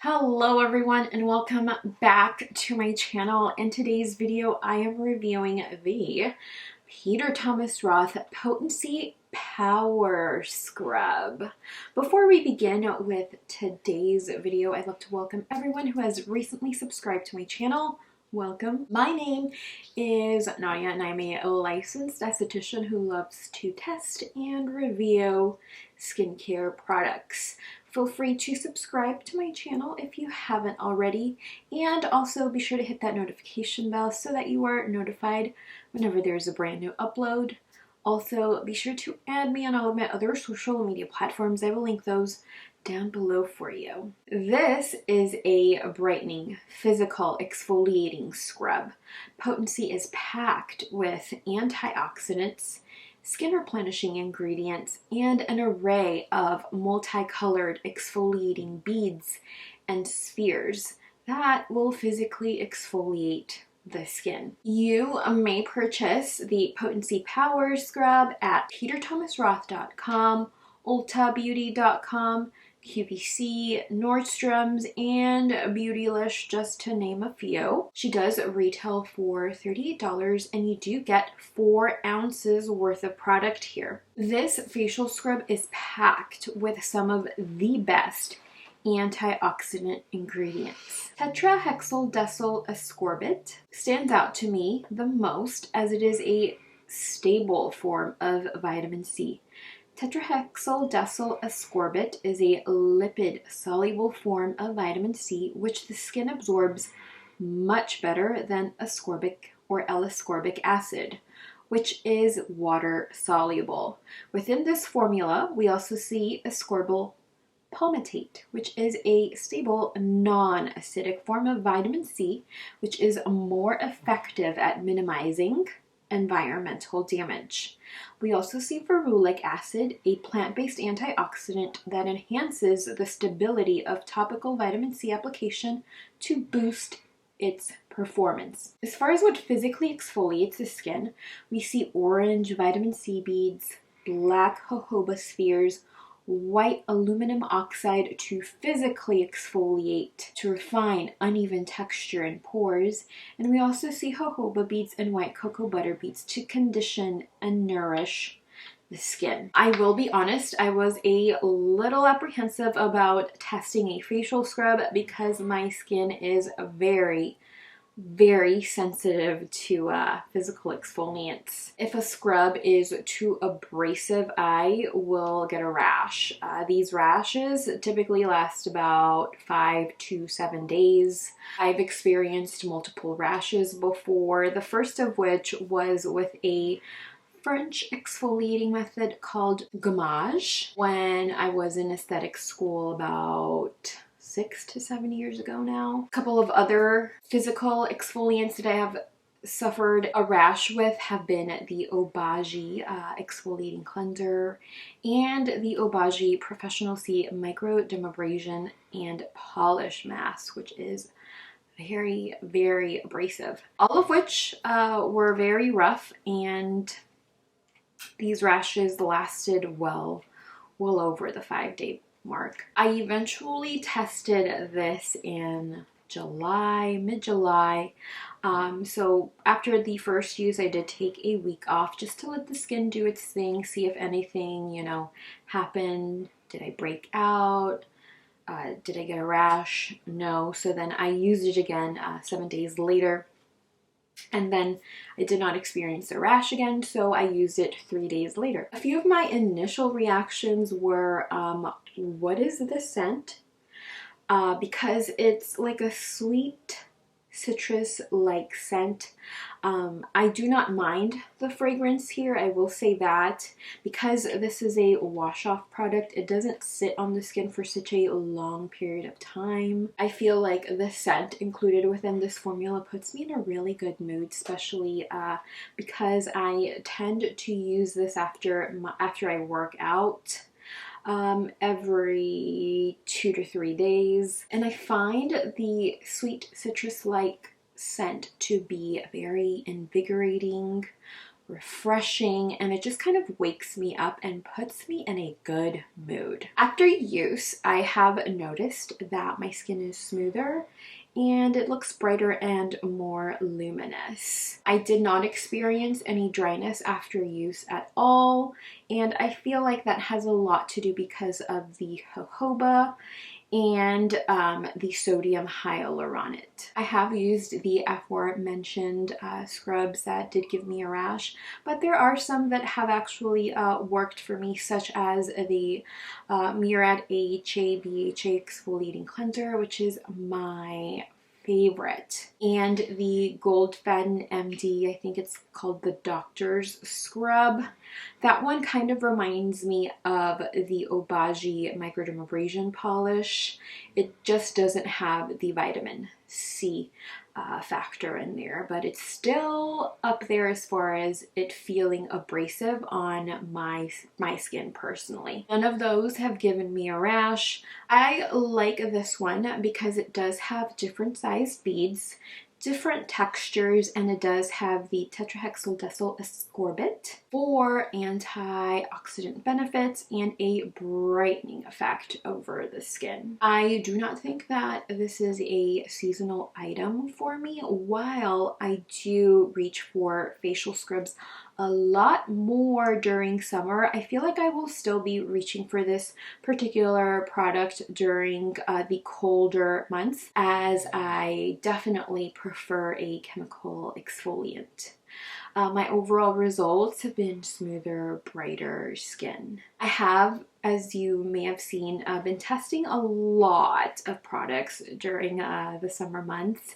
Hello everyone and welcome back to my channel. In today's video I am reviewing the Peter Thomas Roth Potency Power Scrub. Before we begin with today's video, I'd love to welcome everyone who has recently subscribed to my channel. Welcome. My name is Nadia and I'm a licensed esthetician who loves to test and review skincare products. Feel free to subscribe to my channel if you haven't already, and also be sure to hit that notification bell so that you are notified whenever there's a brand new upload. Also, be sure to add me on all of my other social media platforms. I will link those down below for you. This is a brightening physical exfoliating scrub. Potency is packed with antioxidants, skin replenishing ingredients, and an array of multicolored exfoliating beads and spheres that will physically exfoliate the skin. You may purchase the Potency Power Scrub at peterthomasroth.com, ultabeauty.com, QVC, Nordstrom's, and Beautylish, just to name a few. She does retail for $38 and you do get 4 ounces worth of product here. This facial scrub is packed with some of the best antioxidant ingredients. Tetrahexyldecyl ascorbate stands out to me the most as it is a stable form of vitamin C. Tetrahexyldecyl ascorbate is a lipid-soluble form of vitamin C which the skin absorbs much better than ascorbic or L-ascorbic acid, which is water-soluble. Within this formula, we also see ascorbyl palmitate, which is a stable, non-acidic form of vitamin C, which is more effective at minimizing environmental damage. We also see ferulic acid, a plant-based antioxidant that enhances the stability of topical vitamin C application to boost its performance. As far as what physically exfoliates the skin, we see orange vitamin C beads, black jojoba spheres, white aluminum oxide to physically exfoliate, to refine uneven texture in pores, and we also see jojoba beads and white cocoa butter beads to condition and nourish the skin. I will be honest, I was a little apprehensive about testing a facial scrub because my skin is very sensitive to physical exfoliants. If a scrub is too abrasive, I will get a rash. These rashes typically last about 5 to 7 days. I've experienced multiple rashes before, the first of which was with a French exfoliating method called gommage when I was in aesthetic school about 6 to 7 years ago now. A couple of other physical exfoliants that I have suffered a rash with have been the Obagi exfoliating cleanser and the Obagi Professional C microdermabrasion and polish mask, which is very abrasive. All of which were very rough, and these rashes lasted well over the 5-day mark. I eventually tested this in July, mid-July. So after the first use, I did take a week off just to let the skin do its thing, see if anything, happened. Did I break out? Did I get a rash? No. So then I used it again 7 days later. And then I did not experience a rash again, so I used it 3 days later. A few of my initial reactions were, what is this scent? Because it's like a sweet citrus-like scent. I do not mind the fragrance here, I will say that. Because this is a wash-off product, it doesn't sit on the skin for such a long period of time. I feel like the scent included within this formula puts me in a really good mood, especially because I tend to use this after I work out. Every 2 to 3 days, and I find the sweet citrus-like scent to be very invigorating, refreshing, and it just kind of wakes me up and puts me in a good mood. After use, I have noticed that my skin is smoother and it looks brighter and more luminous. I did not experience any dryness after use at all, and I feel like that has a lot to do because of the jojoba and the sodium hyaluronate. I have used the aforementioned scrubs that did give me a rash, but there are some that have actually worked for me, such as the Murad AHA BHA exfoliating cleanser, which is my favorite, and the Goldfaden MD, I think it's called the Doctor's Scrub. That one kind of reminds me of the Obagi microdermabrasion polish. It just doesn't have the vitamin C factor in there, but it's still up there as far as it feeling abrasive on my skin personally. None of those have given me a rash. I like this one because it does have different sized beads, different textures, and it does have the tetrahexyldecyl ascorbate for antioxidant benefits and a brightening effect over the skin. I do not think that this is a seasonal item for me. While I do reach for facial scrubs a lot more during summer, I feel like I will still be reaching for this particular product during the colder months, as I definitely prefer a chemical exfoliant. My overall results have been smoother, brighter skin. I have, as you may have seen, been testing a lot of products during the summer months,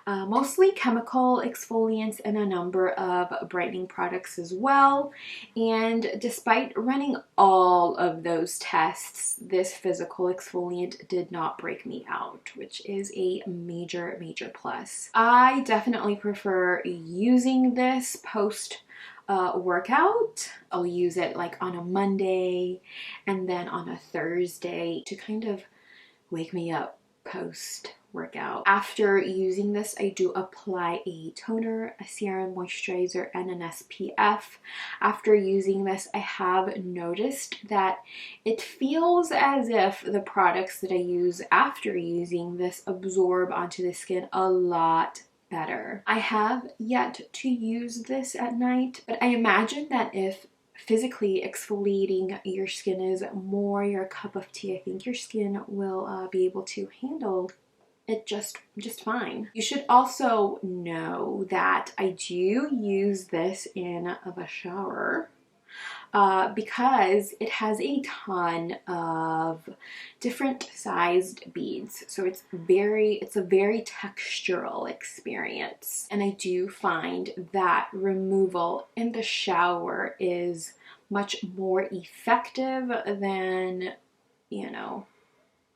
mostly chemical exfoliants and a number of brightening products as well. And despite running all of those tests, this physical exfoliant did not break me out, which is a major, major plus. I definitely prefer using this post workout. I'll use it like on a Monday and then on a Thursday to kind of wake me up post workout. After using this, I do apply a toner, a serum, moisturizer, and an SPF. After using this, I have noticed that it feels as if the products that I use after using this absorb onto the skin a lot better. I have yet to use this at night, but I imagine that if physically exfoliating your skin is more your cup of tea, I think your skin will be able to handle it just fine. You should also know that I do use this in the shower because it has a ton of different sized beads. So it's a very textural experience. And I do find that removal in the shower is much more effective than, you know,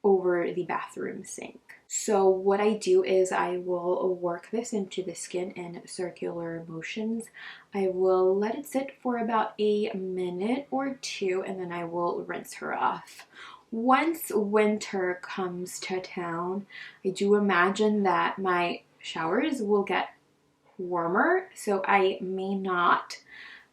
over the bathroom sink. So what I do is I will work this into the skin in circular motions. I will let it sit for about a minute or two, and then I will rinse her off. Once winter comes to town, I do imagine that my showers will get warmer, so I may not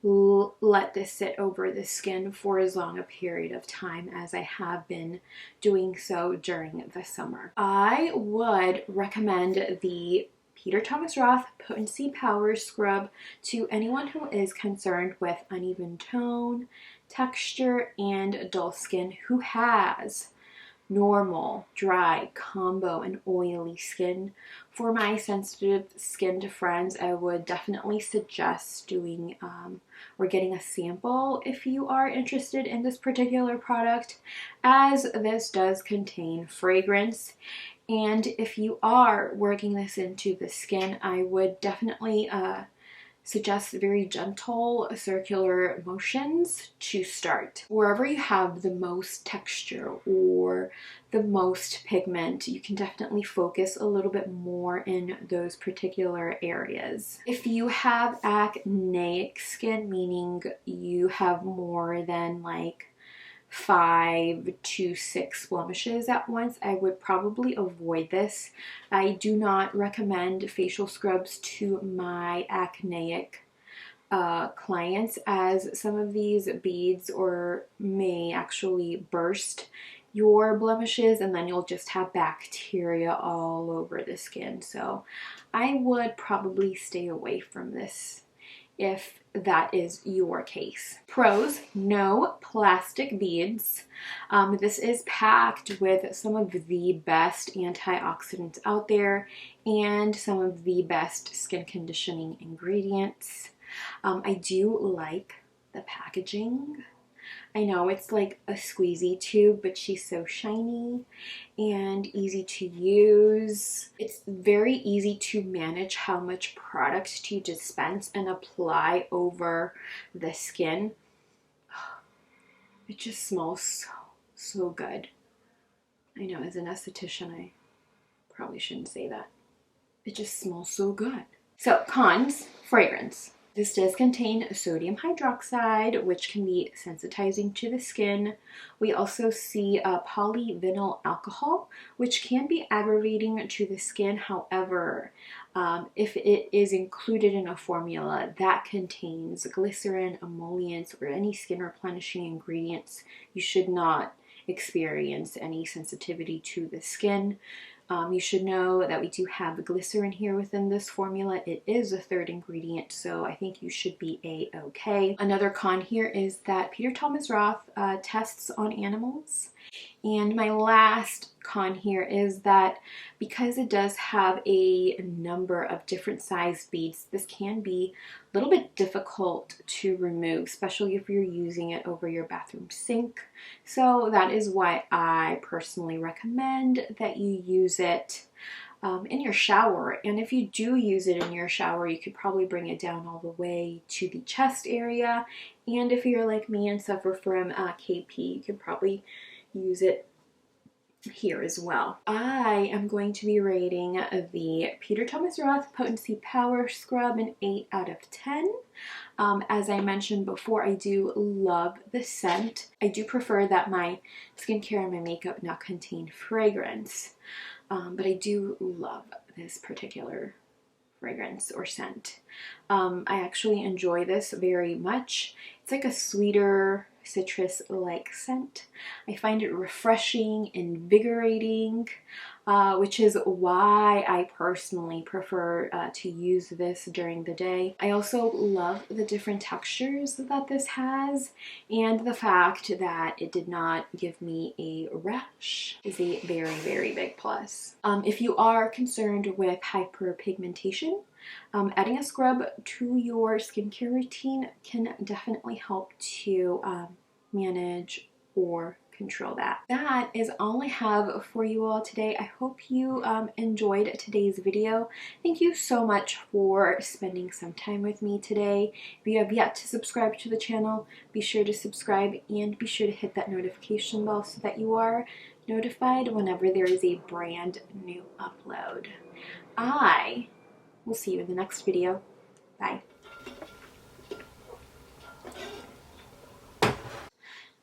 let this sit over the skin for as long a period of time as I have been doing so during the summer. I would recommend the Peter Thomas Roth Potency Power Scrub to anyone who is concerned with uneven tone, texture, and dull skin, who has normal, dry, combo, and oily skin. For my sensitive skinned friends, I would definitely suggest doing or getting a sample if you are interested in this particular product, as this does contain fragrance. And if you are working this into the skin, I would definitely suggest very gentle circular motions to start. Wherever you have the most texture or the most pigment, you can definitely focus a little bit more in those particular areas. If you have acneic skin, meaning you have more than like 5 to 6 blemishes at once, I would probably avoid this. I do not recommend facial scrubs to my acneic clients, as some of these beads or may actually burst your blemishes and then you'll just have bacteria all over the skin. So I would probably stay away from this if that is your case. Pros: no plastic beads. This is packed with some of the best antioxidants out there and some of the best skin conditioning ingredients. I do like the packaging. I know it's like a squeezy tube, but she's so shiny and easy to use. It's very easy to manage how much product to dispense and apply over the skin. It just smells so good. I know, as an esthetician, I probably shouldn't say that. It just smells so good. So, cons: fragrance. This does contain sodium hydroxide, which can be sensitizing to the skin. We also see polyvinyl alcohol, which can be aggravating to the skin. However, if it is included in a formula that contains glycerin, emollients, or any skin replenishing ingredients, you should not experience any sensitivity to the skin. You should know that we do have glycerin here within this formula. It is a third ingredient, so I think you should be a-okay. Another con here is that Peter Thomas Roth tests on animals. And my last con here is that because it does have a number of different sized beads, this can be a little bit difficult to remove, especially if you're using it over your bathroom sink. So that is why I personally recommend that you use it in your shower. And if you do use it in your shower, you could probably bring it down all the way to the chest area. And if you're like me and suffer from KP, you could probably use it here as well. I am going to be rating the Peter Thomas Roth Potency Power Scrub an 8 out of 10. As I mentioned before, I do love the scent. I do prefer that my skincare and my makeup not contain fragrance, but I do love this particular fragrance or scent. I actually enjoy this very much. It's like a sweeter citrus-like scent. I find it refreshing, invigorating, which is why I personally prefer to use this during the day. I also love the different textures that this has, and the fact that it did not give me a rash is a very, very big plus. If you are concerned with hyperpigmentation, adding a scrub to your skincare routine can definitely help to manage or control that. That is all I have for you all today. I hope you enjoyed today's video. Thank you so much for spending some time with me today. If you have yet to subscribe to the channel, be sure to subscribe and be sure to hit that notification bell so that you are notified whenever there is a brand new upload. I will see you in the next video. Bye.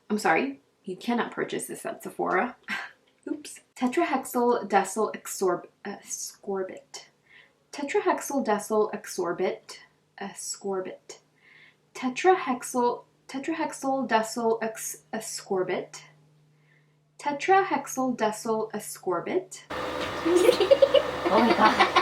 I'm sorry, you cannot purchase this at Sephora. Oops. Tetrahexyl decyl ascorbate. Tetrahexyl decyl ascorbate. Tetrahexyl decyl ascorbate. Tetrahexyl decyl ascorbate. Oh my god.